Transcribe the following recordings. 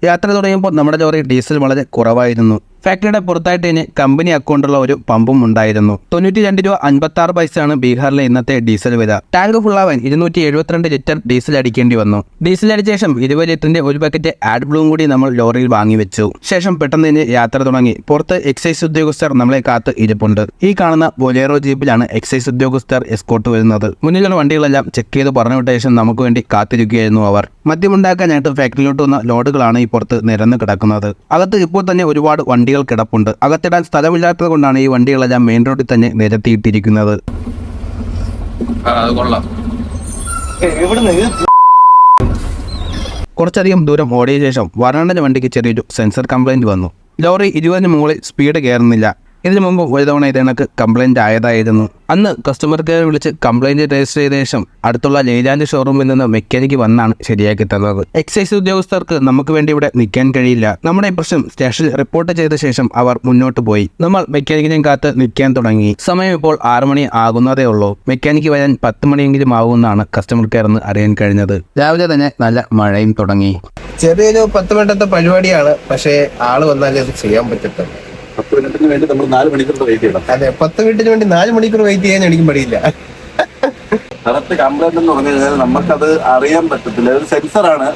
യാത്ര തുടങ്ങിയപ്പോൾ നമ്മുടെ ലോറി ഡീസൽ വളരെ കുറവായിരുന്നു. ഫാക്ടറിയുടെ പുറത്തായിട്ട് തന്നെ കമ്പനി അക്കൗണ്ടുള്ള ഒരു പമ്പും ഉണ്ടായിരുന്നു. 92 രൂപ 56 പൈസയാണ് ബീഹാറിലെ ഇന്നത്തെ ഡീസൽ വില. ടാങ്ക് ഫുള്ളാവാൻ 272 ലിറ്റർ ഡീസൽ അടിക്കേണ്ടി വന്നു. ഡീസൽ അടിച്ച ശേഷം 20 ലിറ്ററിന്റെ ഒരു പാക്കറ്റ് ആഡ് ബ്ലൂം കൂടി നമ്മൾ ലോറിയിൽ വാങ്ങി വെച്ചു. ശേഷം പെട്ടെന്ന് തന്നെ യാത്ര തുടങ്ങി. പുറത്ത് എക്സൈസ് ഉദ്യോഗസ്ഥർ നമ്മളെ കാത്ത് ഇരിപ്പുണ്ട്. ഈ കാണുന്ന ബൊലേറോ ജീപ്പിലാണ് എക്സൈസ് ഉദ്യോഗസ്ഥർ എസ്കോർട്ട് വരുന്നത്. മുന്നിലുള്ള വണ്ടികളെല്ലാം ചെക്ക് ചെയ്ത് പറഞ്ഞു വിട്ട ശേഷം നമുക്ക് വേണ്ടി കാത്തിരിക്കുകയായിരുന്നു അവർ. മദ്യമുണ്ടാക്കാനായിട്ട് ഫാക്ടറിയിലോട്ട് വന്ന ലോഡുകളാണ് ഈ പുറത്ത് നിരന്ന് കിടക്കുന്നത്. അകത്ത് ഇപ്പോൾ തന്നെ ഒരുപാട് വണ്ടികൾ കിടപ്പുണ്ട്. അകത്തിടാൻ സ്ഥലമില്ലാത്തത് കൊണ്ടാണ് ഈ വണ്ടികളെല്ലാം മെയിൻ റോഡിൽ തന്നെ നിരത്തിയിട്ടിരിക്കുന്നത്. കുറച്ചധികം ദൂരം ഓടിയ ശേഷം വരാണ്ടന്റെ വണ്ടിക്ക് ചെറിയൊരു സെൻസർ കംപ്ലൈന്റ് വന്നു. ലോറി 20-ന് മുകളിൽ സ്പീഡ് കയറുന്നില്ല. ഇതിനു മുമ്പ് ഒരു തവണ ഇതെനക്ക് കംപ്ലൈന്റ് ആയതായിരുന്നു. അന്ന് കസ്റ്റമർ കെയർ വിളിച്ച് കംപ്ലൈന്റ് രജിസ്റ്റർ ചെയ്ത ശേഷം അടുത്തുള്ള ലൈലാൻഡ് ഷോറൂമിൽ നിന്ന് മെക്കാനിക്ക് വന്നാണ് ശരിയാക്കി തന്നത്. എക്സൈസ് ഉദ്യോഗസ്ഥർക്ക് നമുക്ക് വേണ്ടി ഇവിടെ നിൽക്കാൻ കഴിയില്ല. നമ്മുടെ ഈ പ്രശ്നം സ്റ്റേഷനിൽ റിപ്പോർട്ട് ചെയ്ത ശേഷം അവർ മുന്നോട്ട് പോയി. നമ്മൾ മെക്കാനിക്കിനെയും കാത്ത് നിൽക്കാൻ തുടങ്ങി. സമയം ഇപ്പോൾ 6 മണി ആകുന്നതേ ഉള്ളൂ. മെക്കാനിക്ക് വരാൻ 10 മണിയെങ്കിലും ആകുമെന്നാണ് കസ്റ്റമർ കെയർ എന്ന് അറിയാൻ കഴിഞ്ഞത്. രാവിലെ തന്നെ നല്ല മഴയും തുടങ്ങി. ചെറിയൊരു 10 മിനിറ്റത്തെ പരിപാടിയാണ്, പക്ഷേ ആള് വന്നാലേ അത് ചെയ്യാൻ പറ്റത്തുള്ളൂ. 10 മിനിറ്റിന് വേണ്ടി നമ്മൾ 4 മണിക്കൂർ വെയിറ്റ് ചെയ്യണം. അതെ, 10 മിനിറ്റിന് വേണ്ടി 4 മണിക്കൂർ വെയിറ്റ് ചെയ്യാൻ എനിക്ക് പറ്റില്ല. കറക്റ്റ് കംപ്ലൈന്റ് എന്ന് പറഞ്ഞു കഴിഞ്ഞാൽ നമുക്കത് അറിയാൻ പറ്റത്തില്ല. ഒരു സെൻസറാണ്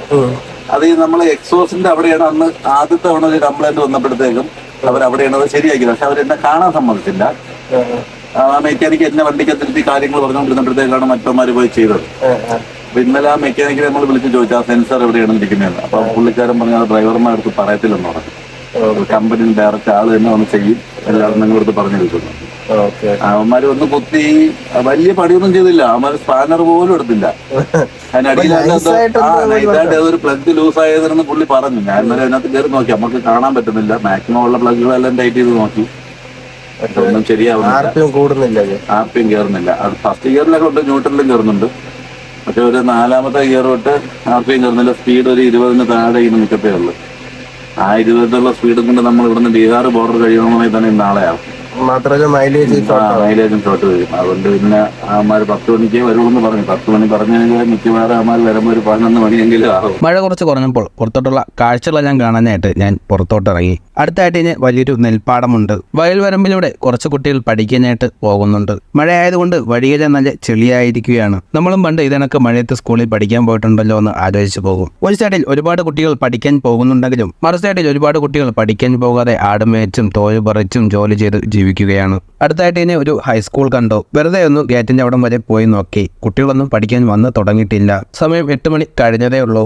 അത്. നമ്മൾ എക്സോസിന്റെ അവിടെയാണ് അന്ന് ആദ്യത്തെ തവണ ഒരു കംപ്ലൈന്റ് വന്നപ്പോഴത്തേക്കും അവരവിടെയാണ് അത് ശരിയാക്കിയത്. പക്ഷെ അവരെന്നെ കാണാൻ സമ്മതിച്ചില്ല. ആ മെക്കാനിക്ക് എന്നെ വണ്ടിക്കത്തിരുത്തി കാര്യങ്ങൾ പറഞ്ഞുകൊണ്ടിരുന്നപ്പോഴത്തേക്കാണ് മറ്റന്മാര് പോയി ചെയ്തത്. അപ്പൊ ഇന്നലെ ആ മെക്കാനിക്കിനെ നമ്മൾ വിളിച്ച് ചോദിച്ചു ആ സെൻസർ എവിടെയാണ് ഇരിക്കുന്നതെന്ന്. അപ്പൊ പുള്ളിക്കാരൻ പറഞ്ഞ ഡ്രൈവർമാർക്ക് പറയത്തില്ലെന്ന് പറഞ്ഞു. കമ്പനിയിൽ ഡയറക്റ്റ് ആള് തന്നെ വന്ന് ചെയ്യും, എല്ലാവരും നിങ്ങളടുത്ത് പറഞ്ഞു കൊടുക്കുന്നു. അവന്മാര് ഒന്ന് കുത്തി വലിയ പണിയൊന്നും ചെയ്തില്ല. അവന്മാര് സ്പാനർ പോലും എടുത്തില്ല. അതിനടിയിലായിട്ട് ഒരു പ്ലഗ് ലൂസ് ആയതെന്ന് പുള്ളി പറഞ്ഞു. ഞാൻ ഇന്നലെ അതിനകത്ത് കയറി നോക്കി, നമുക്ക് കാണാൻ പറ്റുന്നില്ല. മാക്സിമം ഉള്ള പ്ലഗുകളെല്ലാം ടൈറ്റ് ചെയ്ത് നോക്കി, ഒന്നും ശരിയാവുന്നില്ല. ആർപിഎം കയറുന്നില്ല. അത് ഫസ്റ്റ് ഗിയറിലൊക്കെ ഉണ്ട്, ന്യൂട്രലിലും കയറുന്നുണ്ട്. പക്ഷെ ഒരു 4ാമത്തെ ഗിയർ തൊട്ട് ആർപിഎം കയറുന്നില്ല. സ്പീഡ് ഒരു 20-ന് താഴെ ഇങ്ങനെ നിൽക്കത്തേ ഉള്ളൂ. ആ 20-ലുള്ള സ്പീഡും കൊണ്ട് നമ്മൾ ഇവിടുന്ന് ബീഹാർ ബോർഡർ കഴിയണമെങ്കിൽ തന്നെ നാളെയാവും. മാത്രമല്ല മൈലേജും ഷോർട്ട് വരും. അതുകൊണ്ട് പിന്നെ അവന്മാർ 10 മണിക്കേ വരുള്ളൂ പറഞ്ഞു. 10 മണി പറഞ്ഞെങ്കിൽ മിക്കവാറും അവന്മാർ വരുമ്പോൾ ഒരു 11 മണിയെങ്കിലും ആകും. മഴ കുറച്ച് കുറഞ്ഞപ്പോൾ പുറത്തോട്ടുള്ള കാഴ്ചകളെല്ലാം കാണാനായിട്ട് ഞാൻ പുറത്തോട്ടിറങ്ങി. അടുത്തായിട്ട് ഇനി വലിയൊരു നെൽപ്പാടമുണ്ട്. വയൽ വരമ്പിലൂടെ കുറച്ച് കുട്ടികൾ പഠിക്കാനായിട്ട് പോകുന്നുണ്ട്. മഴ ആയതുകൊണ്ട് വഴിയെല്ലാം നല്ല ചെളിയായിരിക്കുകയാണ്. നമ്മളും പണ്ട് ഇതിനൊക്കെ മഴയത്ത് സ്കൂളിൽ പഠിക്കാൻ പോയിട്ടുണ്ടല്ലോ എന്ന് ആലോചിച്ച് പോകും. ഒരു സൈഡിൽ ഒരുപാട് കുട്ടികൾ പഠിക്കാൻ പോകുന്നുണ്ടെങ്കിലും മറു സൈഡിൽ ഒരുപാട് കുട്ടികൾ പഠിക്കാൻ പോകാതെ ആടും മേച്ചും തോല് പറിച്ചും ജോലി ചെയ്ത് ജീവിക്കുകയാണ്. അടുത്തായിട്ട് ഇനി ഒരു ഹൈസ്കൂൾ കണ്ടു. വെറുതെ ഒന്ന് ഗേറ്റിന്റെ അവിടം വരെ പോയി നോക്കി. കുട്ടികളൊന്നും പഠിക്കാൻ വന്ന് തുടങ്ങിയിട്ടില്ല. സമയം 8 മണി കഴിഞ്ഞതേ ഉള്ളൂ.